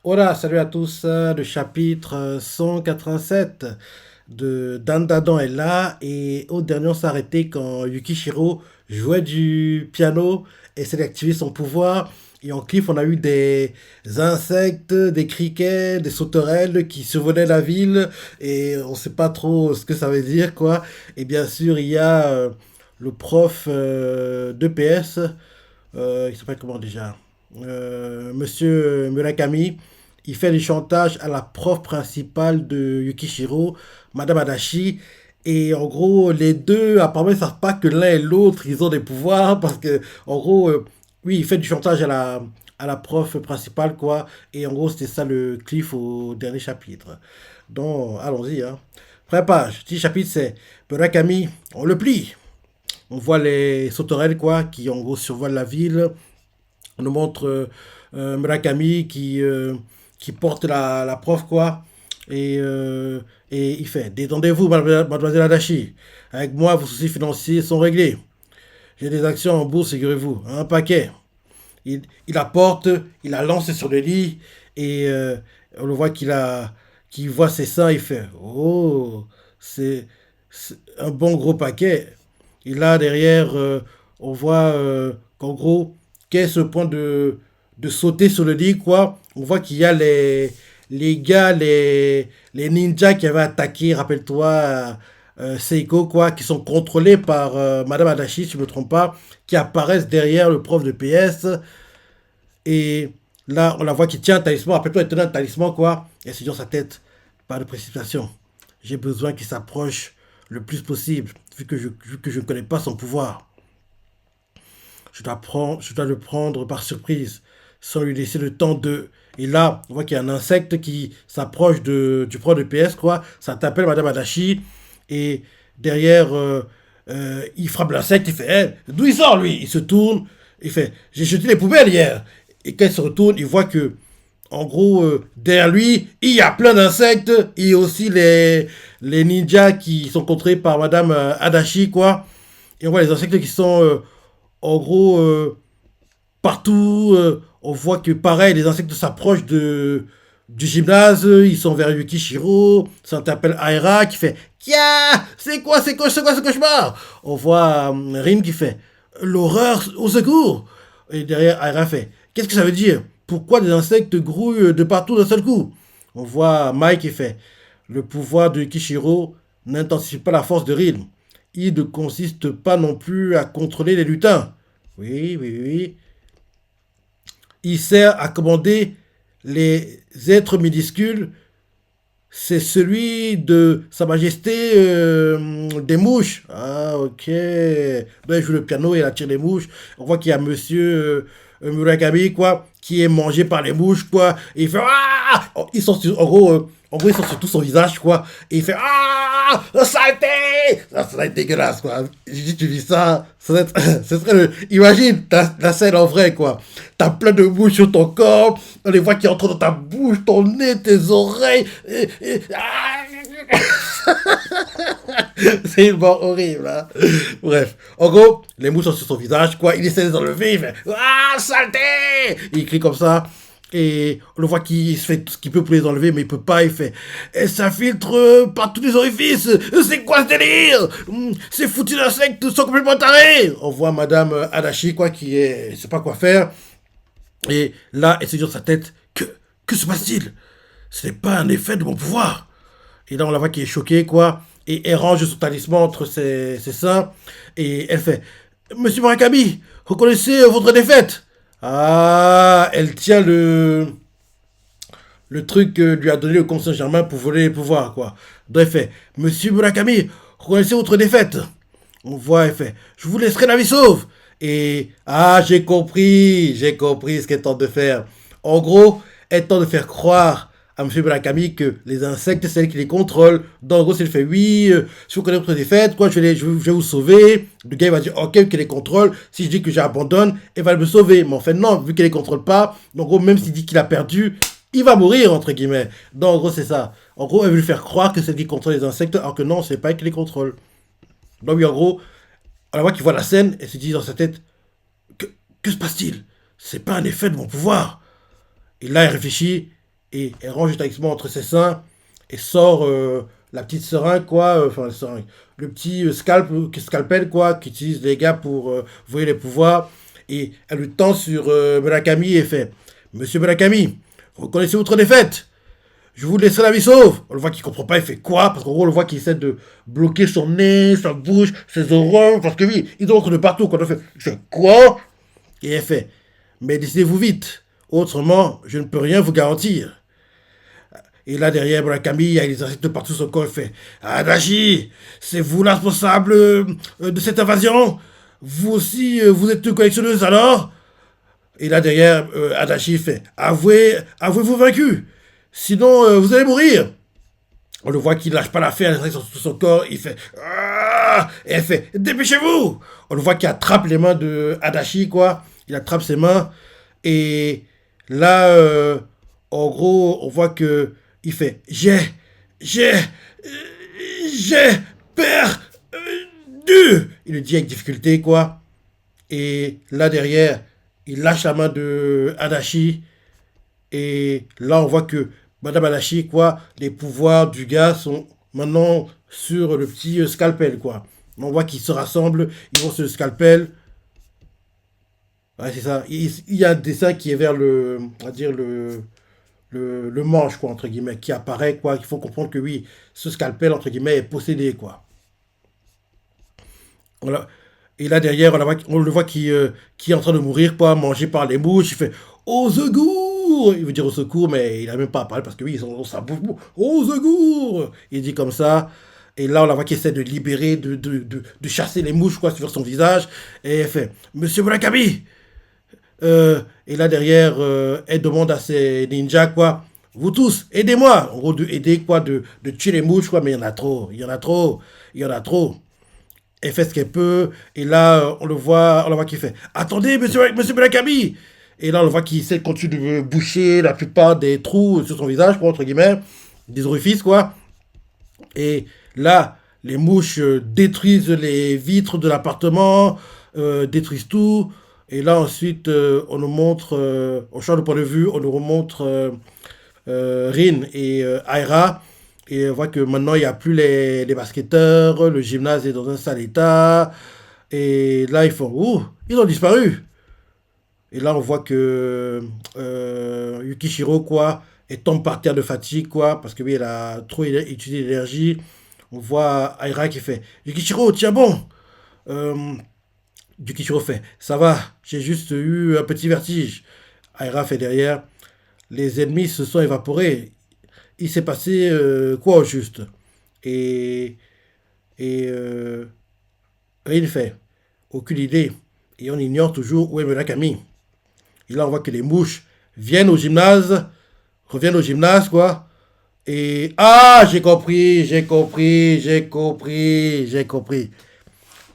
Hola, salut à tous. Le chapitre 187 de Dandadan est là. Et au dernier, on s'est arrêté quand Yukishiro jouait du piano et s'est activé son pouvoir. Et en cliff, on a eu des insectes, des criquets, des sauterelles qui survolaient la ville. Et on sait pas trop ce que ça veut dire, quoi. Et bien sûr, il y a le prof d'EPS. Il s'appelle comment déjà? Monsieur Murakami. Il fait du chantage à la prof principale de Yukishiro, Madame Adachi. Et en gros, les deux, apparemment, ils ne savent pas que l'un et l'autre, ils ont des pouvoirs. Parce que, en gros, oui, il fait du chantage à la prof principale, quoi. Et en gros, c'était ça le cliff au dernier chapitre. Donc, allons-y, hein. Première page, petit chapitre, c'est Murakami, on le plie. On voit les sauterelles, quoi, qui en gros survolent la ville. On nous montre Murakami qui porte la prof, quoi. Et il fait détendez-vous, mademoiselle Adachi. Avec moi, vos soucis financiers sont réglés. J'ai des actions en bourse, figurez-vous. Un paquet. Il la porte, il la lance sur le lit. Et on le voit qu'il voit ses seins. Il fait oh, c'est un bon gros paquet. Et là, derrière, on voit qu'en gros, qu'est ce point de sauter sur le lit, quoi. On voit qu'il y a les gars, les ninjas qui avaient attaqué, rappelle-toi, Seiko, quoi, qui sont contrôlés par Madame Adachi, si je ne me trompe pas, qui apparaissent derrière le prof de PS. Et là, on la voit qui tient un talisman. Rappelle-toi, elle tenait un talisman, quoi. Et elle se dit dans sa tête, pas de précipitation. J'ai besoin qu'il s'approche le plus possible, vu que je ne connais pas son pouvoir. Je dois le prendre par surprise, sans lui laisser le temps de... Et là, on voit qu'il y a un insecte qui s'approche du prof de PS, quoi. Ça t'appelle Madame Adachi. Et derrière, il frappe l'insecte, il fait d'où il sort, lui? Il se tourne, il fait j'ai jeté les poubelles hier. Et quand il se retourne, il voit que, en gros, derrière lui, il y a plein d'insectes. Et aussi les ninjas qui sont contrôlés par Madame Adachi, quoi. Et on voit les insectes qui sont en gros, partout, on voit que pareil, les insectes s'approchent du gymnase, ils sont vers Yukishiro, ça t'appelle Aira qui fait Kia, c'est quoi ce cauchemar? On voit Rin qui fait l'horreur au secours. Et derrière Aira fait qu'est-ce que ça veut dire? Pourquoi des insectes grouillent de partout d'un seul coup? On voit Mike qui fait le pouvoir de Yukishiro n'intensifie pas la force de Rin. Il ne consiste pas non plus à contrôler les lutins. Oui, oui, oui. Il sert à commander les êtres minuscules. C'est celui de Sa Majesté des mouches. Ah, ok. Ben, il joue le piano et il attire les mouches. On voit qu'il y a monsieur Murakami, quoi, qui est mangé par les mouches, quoi. Et il fait ah. Oh, ils sont en gros, ils sont sur tout son visage, quoi. Et il fait ah, saleté. Ça va être dégueulasse, quoi. Je dis, tu vis ça, ça va être, ce serait imagine la scène en vrai, quoi. T'as plein de mouches sur ton corps, on les voit qui entrent dans ta bouche, ton nez, tes oreilles. C'est une mort horrible, hein. Bref, en gros, les mouches sont sur son visage, quoi. Il essaie de les enlever, il fait ah, saleté. Il crie comme ça. Et on le voit qu'il fait tout ce qu'il peut pour les enlever, mais il peut pas. Il fait et ça filtre par tous les orifices. C'est quoi ce délire? Ces foutus d'insectes sont complètement tarés. On voit Madame Adachi, quoi, qui est, je sais pas quoi faire. Et là, elle se dit dans sa tête que se passe-t-il? Ce n'est pas un effet de mon pouvoir. Et là, on la voit qui est choquée, quoi. Et elle range son talisman entre ses seins. Et elle fait Monsieur Murakami, reconnaissez votre défaite. Ah, elle tient le truc que lui a donné le Conseil Saint-Germain pour voler les pouvoirs, quoi. Donc elle fait Monsieur Murakami, reconnaissez votre défaite. On voit, elle fait je vous laisserai la vie sauve. Et ah, j'ai compris ce qu'elle tente de faire. En gros, elle tente de faire croire à M. Murakami que les insectes, c'est elle qui les contrôle. Donc, en gros, elle fait oui, si vous connaissez votre défaite, quoi, je vais vous sauver. Le gars, il va dire ok, qu'elle les contrôle. Si je dis que j'abandonne, elle va me sauver. Mais en fait, non, vu qu'elle les contrôle pas, donc, en gros, même s'il dit qu'il a perdu, il va mourir, entre guillemets. Donc, en gros, c'est ça. En gros, elle veut lui faire croire que c'est elle qui contrôle les insectes, alors que non, c'est pas elle qui les contrôle. Donc, oui, en gros, on la voit qu'il voit la scène et se dit dans sa tête que, que se passe-t-il? C'est pas un effet de mon pouvoir. Et là, il réfléchit et elle range le talisman entre ses seins et sort la petite seringue, quoi, enfin, le petit scalpel, quoi, qu'utilisent les gars pour voyer les pouvoirs. Et elle lui tend sur Murakami et fait Monsieur Murakami, reconnaissez votre défaite. Je vous laisserai la vie sauve. On le voit qu'il comprend pas, il fait quoi? Parce qu'en gros, on le voit qu'il essaie de bloquer son nez, sa bouche, ses oreilles, parce que oui, il entre de partout. Quand on fait, il fait quoi? Et elle fait, mais décidez-vous vite. Autrement, je ne peux rien vous garantir. Et là, derrière Murakami, il y a les insectes partout sur son corps. Il fait, Adachi, c'est vous la responsable de cette invasion? Vous aussi, vous êtes collectionneuse alors? Et là, derrière, Adachi fait, avouez-vous vaincu. Sinon, vous allez mourir. On le voit qu'il lâche pas l'affaire, il sur tout son corps, il fait ah et elle fait dépêchez-vous. On le voit qu'il attrape les mains de Adachi, quoi. Il attrape ses mains et là, en gros, on voit que il fait j'ai perdu. Il le dit avec difficulté, quoi. Et là derrière, il lâche la main de Adachi et là on voit que Madame Adachi, quoi, les pouvoirs du gars sont maintenant sur le petit scalpel, quoi. On voit qu'ils se rassemblent, ils vont sur le scalpel. Ouais, c'est ça. Il y a un dessin qui est vers le, on va dire le manche, quoi, entre guillemets, qui apparaît, quoi. Il faut comprendre que oui, ce scalpel, entre guillemets, est possédé, quoi. Voilà. Et là, derrière, on le voit qui est en train de mourir, quoi, mangé par les mouches. Il fait au secours. Il veut dire au secours, mais il n'a même pas à parler parce que oui, ça bouge. Au secours. Il dit comme ça. Et là, on la voit qui essaie de libérer, de chasser les mouches, quoi, sur son visage. Et elle fait Monsieur Murakami. Et là, derrière, elle demande à ses ninjas, quoi. Vous tous, aidez-moi. En gros, de aider, quoi, de tuer les mouches, quoi. Mais il y en a trop. Il y en a trop. Il y en a trop. Elle fait ce qu'elle peut. Et là, on le voit qui fait attendez, monsieur Murakami. Et là, on le voit qu'il essaie de continuer de boucher la plupart des trous sur son visage, quoi, entre guillemets, des orifices, quoi. Et là, les mouches détruisent les vitres de l'appartement, détruisent tout. Et là, ensuite, on nous montre, on change de point de vue, on nous remontre Rin et Aira. Et on voit que maintenant, il n'y a plus les basketteurs, le gymnase est dans un sale état. Et là, ils font, ouh, ils ont disparu. Et là, on voit que Yukishiro, quoi, elle tombe par terre de fatigue, quoi, parce que oui, elle a trop utilisé l'énergie. On voit Aira qui fait, Yukishiro, tiens bon. Euh, Yukishiro fait, ça va, j'ai juste eu un petit vertige. Aira fait derrière, les ennemis se sont évaporés. Il s'est passé quoi au juste? Et, et Rin fait, aucune idée. Et on ignore toujours où est Murakami. Et là, on voit que les mouches viennent au gymnase, reviennent au gymnase, quoi. Et ah, j'ai compris.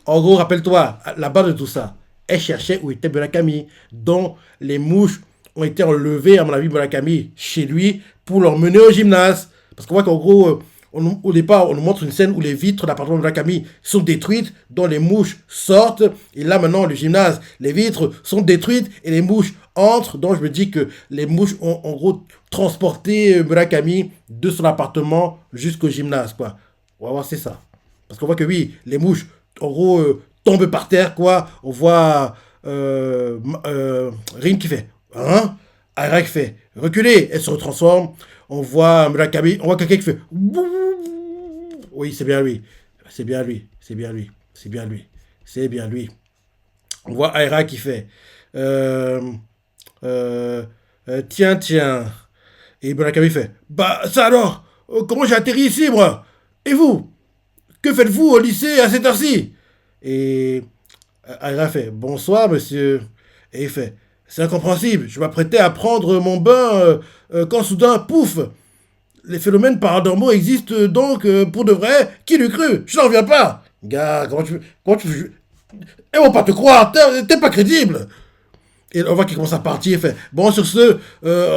En gros, rappelle-toi, la base de tout ça, elle cherchait où était Murakami, dont les mouches ont été enlevées, à mon avis, Murakami, chez lui, pour l'emmener au gymnase. Parce qu'on voit qu'en gros, au départ, on nous montre une scène où les vitres de l'appartement de Murakami sont détruites, dont les mouches sortent. Et là, maintenant, le gymnase, les vitres sont détruites et les mouches entrent. Donc, je me dis que les mouches ont, en gros, transporté Murakami de son appartement jusqu'au gymnase, quoi. On va voir, c'est ça. Parce qu'on voit que oui, les mouches, en gros, tombent par terre, quoi. On voit Rin qui fait, hein? Aira qui fait, reculez, elle se retransforme. On voit Murakami, on voit quelqu'un qui fait, oui, c'est bien lui. C'est bien lui. C'est bien lui. C'est bien lui. C'est bien lui. On voit Aira qui fait, euh, tiens, tiens. Et Murakami fait, bah, ça alors, comment j'ai atterri ici, moi? Et vous? Que faites-vous au lycée à cette heure-ci? Et Aira fait bonsoir, monsieur. Et il fait c'est incompréhensible. Je m'apprêtais à prendre mon bain quand soudain, pouf, les phénomènes paranormaux existent donc pour de vrai. Qui l'eût cru? Je n'en reviens pas. Gars, comment tu. Ils vont pas te croire, t'es pas crédible. Et on voit qu'il commence à partir, il fait bon sur ce,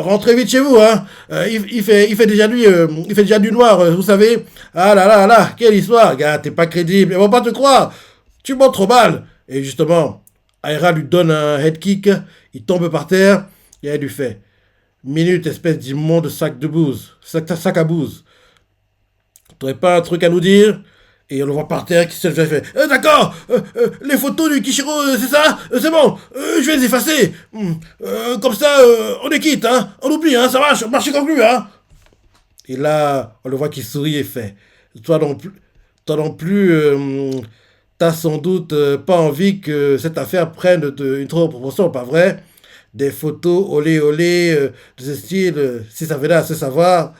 rentrez vite chez vous, hein. Il fait déjà nuit, il fait déjà du noir, vous savez. Ah là là là, quelle histoire, gars, t'es pas crédible, ils vont pas te croire. Tu montes trop mal. Et justement, Aira lui donne un head kick, il tombe par terre et elle lui fait Minute, espèce d'immonde sac de bouse. Sac à bouse. T'aurais pas un truc à nous dire? Et on le voit par terre qui se fait. D'accord, les photos du Kishiro, c'est ça. C'est bon, je vais les effacer. Comme ça, on est quitte, hein. On oublie, hein, ça marche, marché conclu, hein. Et là, on le voit qui sourit et fait. Toi non plus, toi non plus, t'as sans doute pas envie que cette affaire prenne une trop proportion, pas vrai? Des photos olé olé de ce style, si ça venait à se savoir.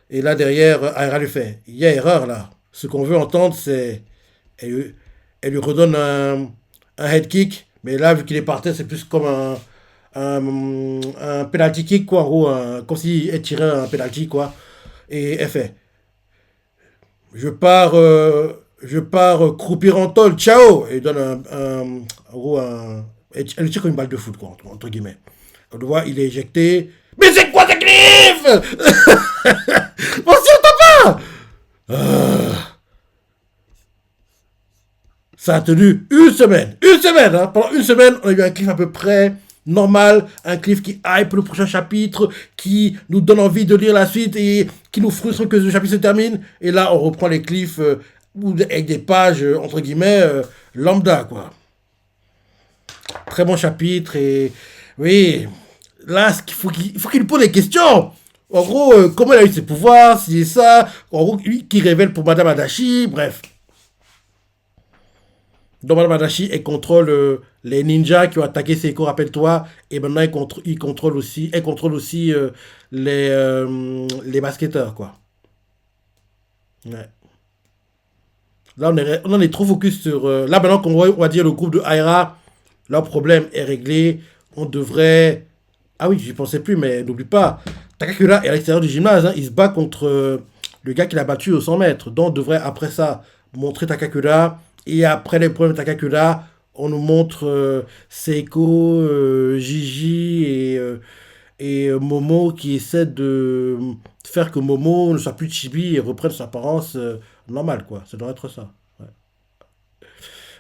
Et là derrière, Aira lui fait, il y a erreur là. Ce qu'on veut entendre, c'est... Elle, elle lui redonne un head kick, mais là, vu qu'il est par terre, c'est plus comme un penalty kick, quoi, en gros, comme si elle tirait un penalty, quoi. Et elle fait, je pars croupir en tôle, ciao! Et il donne en gros, elle lui tire comme une balle de foot, quoi, entre guillemets. On le voit, il est éjecté. Mais c'est quoi ce cliff? Bon, si on t'en pas! Ça a tenu une semaine. Une semaine, hein. Pendant une semaine, on a eu un cliff à peu près normal, un cliff qui hype le prochain chapitre, qui nous donne envie de lire la suite et qui nous frustre que le chapitre se termine. Et là, on reprend les cliffs avec des pages, entre guillemets, lambda, quoi. Très bon chapitre et... Oui, là, il faut qu'il pose des questions. En gros, comment il a eu ses pouvoirs, si c'est ça. En gros, lui qui révèle pour Madame Adachi, bref. Donc Madame Adachi, elle contrôle les ninjas qui ont attaqué Seiko, rappelle-toi. Et maintenant, elle contrôle aussi les basketteurs, quoi. Ouais. Là, on en est trop focus sur... là, maintenant on va dire le groupe de Aira, leur problème est réglé. On devrait... Ah oui, j'y pensais plus, mais n'oublie pas. Takakura est à l'extérieur du gymnase. Hein, il se bat contre le gars qui l'a battu au 100 mètres. Donc, on devrait, après ça, montrer Takakura. Et après les problèmes de Takakura, on nous montre Seiko, Gigi et Momo qui essaient de faire que Momo ne soit plus Chibi et reprenne sa apparence normale, quoi. Ça doit être ça. Ouais.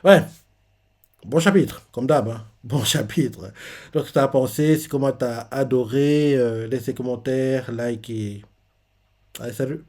Ouais. Bon chapitre, comme d'hab, hein. Bon chapitre. Donc, ce que tu as pensé, c'est comment tu as adoré, laisse des commentaires, like et... Allez, salut.